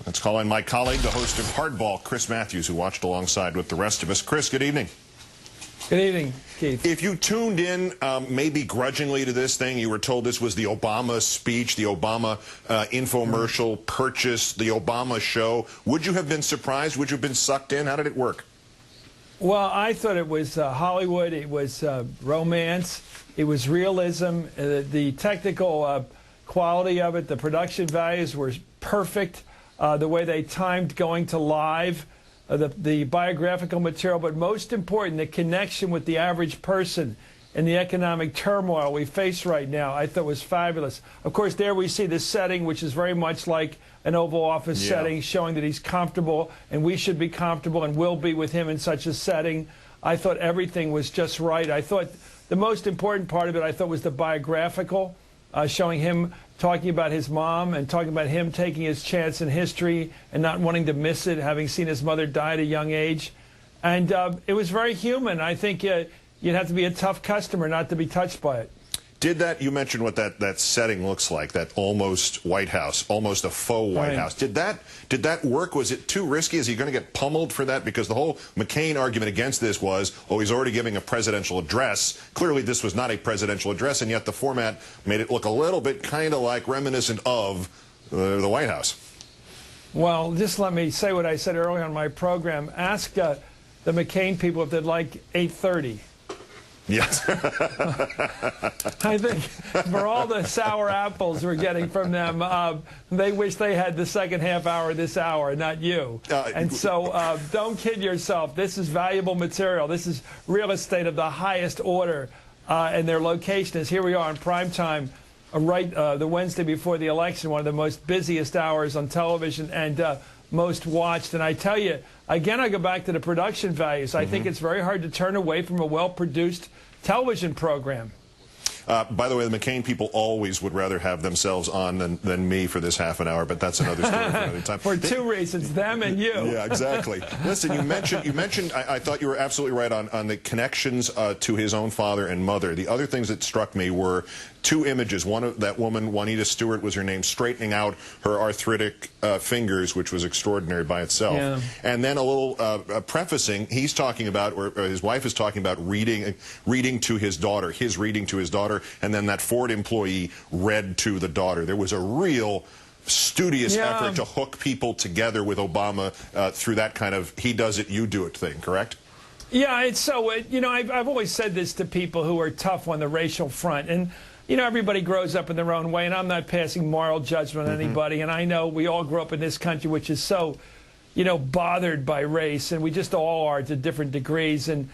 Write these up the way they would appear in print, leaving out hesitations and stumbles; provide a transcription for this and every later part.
Let's call in my colleague, the host of Hardball, Chris Matthews, who watched alongside with the rest of us. Chris, good evening. Good evening, Keith. If you tuned in, maybe grudgingly to this thing, you were told this was the Obama speech, the Obama infomercial purchase, the Obama show. Would you have been surprised? Would you have been sucked in? How did it work? Well, I thought it was Hollywood. It was romance. It was realism. The technical quality of it, the production values were perfect. The way they timed going to live, the biographical material, but most important, the connection with the average person and the economic turmoil we face right now, I thought was fabulous. Of course, there we see the setting, which is very much like an Oval Office setting, showing that he's comfortable, and we should be comfortable and will be with him in such a setting. I thought everything was just right. I thought the most important part of it, I thought, was the biographical, showing him talking about his mom and talking about him taking his chance in history and not wanting to miss it, having seen his mother die at a young age. And it was very human. I think you'd have to be a tough customer not to be touched by it. Did that, you mentioned what that setting looks like, that almost White House, almost a faux White House. Did that work? Was it too risky? Is he going to get pummeled for that? Because the whole McCain argument against this was, oh, he's already giving a presidential address. Clearly this was not a presidential address, and yet the format made it look a little bit kind of like reminiscent of the White House. Well, just let me say what I said earlier on my program. Ask the McCain people if they'd like 8:30. Yes. I think for all the sour apples we're getting from them, they wish they had the second half hour this hour, not you. And so don't kid yourself. This is valuable material. This is real estate of the highest order. And their location is here we are in prime time, the Wednesday before the election, one of the most busiest hours on television and most watched. And I tell you, again, I go back to the production values. I think it's very hard to turn away from a well-produced television program. By the way, the McCain people always would rather have themselves on than me for this half an hour, but that's another story for another time. For two reasons, them and you. Yeah, exactly. Listen, you mentioned I thought you were absolutely right on the connections to his own father and mother. The other things that struck me were two images. One of that woman, Juanita Stewart was her name, straightening out her arthritic fingers, which was extraordinary by itself. Yeah. And then a little prefacing, he's talking about, or his wife is talking about reading to his daughter, his reading to his daughter, and then that Ford employee read to the daughter. There was a real studious effort to hook people together with Obama through that kind of he does it, you do it thing, correct? Yeah, it's so, you know, I've always said this to people who are tough on the racial front, and you know, everybody grows up in their own way, and I'm not passing moral judgment on anybody, and I know we all grew up in this country which is so, you know, bothered by race, and we just all are to different degrees. And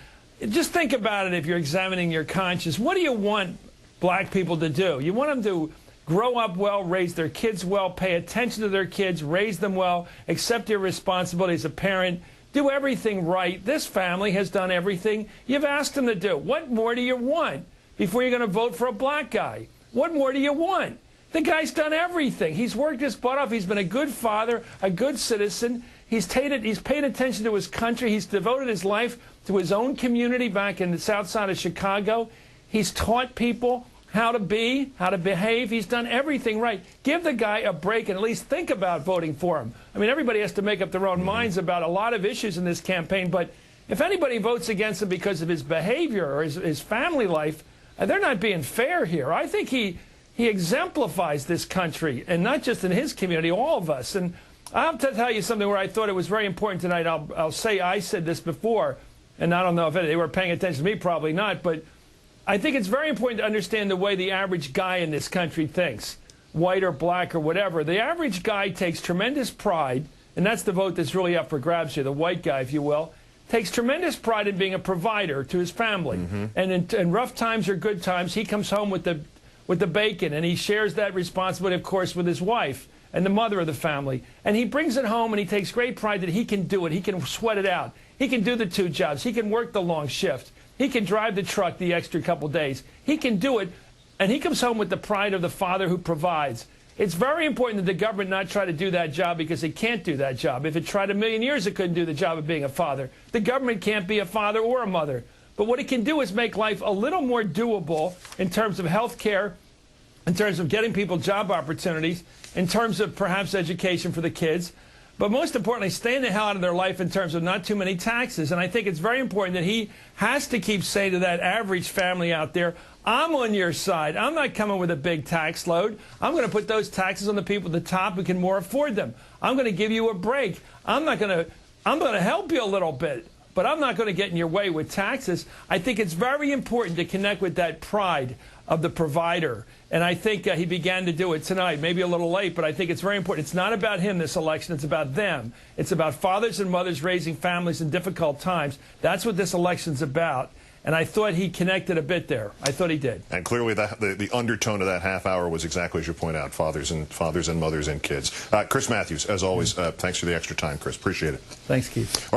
just think about it if you're examining your conscience. What do you want black people to do? You want them to grow up well, raise their kids well, pay attention to their kids, raise them well, accept your responsibility as a parent, do everything right. This family has done everything you've asked them to do. What more do you want before you're going to vote for a black guy? What more do you want? The guy's done everything. He's worked his butt off. He's been a good father, a good citizen. He's paid attention to his country. He's devoted his life to his own community back in the south side of Chicago. He's taught people how to be, how to behave. He's done everything right. Give the guy a break and at least think about voting for him. I mean, everybody has to make up their own minds about a lot of issues in this campaign, but if anybody votes against him because of his behavior or his family life, they're not being fair here. I think he exemplifies this country, and not just in his community, all of us. And I'll have to tell you something where I thought it was very important tonight. I'll say I said this before, and I don't know if they were paying attention to me, probably not, but I think it's very important to understand the way the average guy in this country thinks, white or black or whatever. The average guy takes tremendous pride, and that's the vote that's really up for grabs here, the white guy, if you will, takes tremendous pride in being a provider to his family. And in rough times or good times, he comes home with the bacon, and he shares that responsibility, of course, with his wife and the mother of the family. And he brings it home, and he takes great pride that he can do it. He can sweat it out. He can do the two jobs. He can work the long shift. He can drive the truck the extra couple days. He can do it, and he comes home with the pride of the father who provides. It's very important that the government not try to do that job because it can't do that job. If it tried a million years, it couldn't do the job of being a father. The government can't be a father or a mother. But what it can do is make life a little more doable in terms of health care, in terms of getting people job opportunities, in terms of perhaps education for the kids. but most importantly, staying the hell out of their life in terms of not too many taxes. And I think it's very important that he has to keep saying to that average family out there, I'm on your side. I'm not coming with a big tax load. I'm going to put those taxes on the people at the top who can more afford them. I'm going to give you a break. I'm going to help you a little bit, but I'm not going to get in your way with taxes. I think it's very important to connect with that pride of the provider. And I think he began to do it tonight, maybe a little late, but I think it's very important. It's not about him, this election. It's about them. It's about fathers and mothers raising families in difficult times. That's what this election's about. And I thought he connected a bit there. I thought he did. And clearly the undertone of that half hour was exactly as you point out, fathers and mothers and kids. Chris Matthews, as always, thanks for the extra time, Chris. Appreciate it. Thanks, Keith.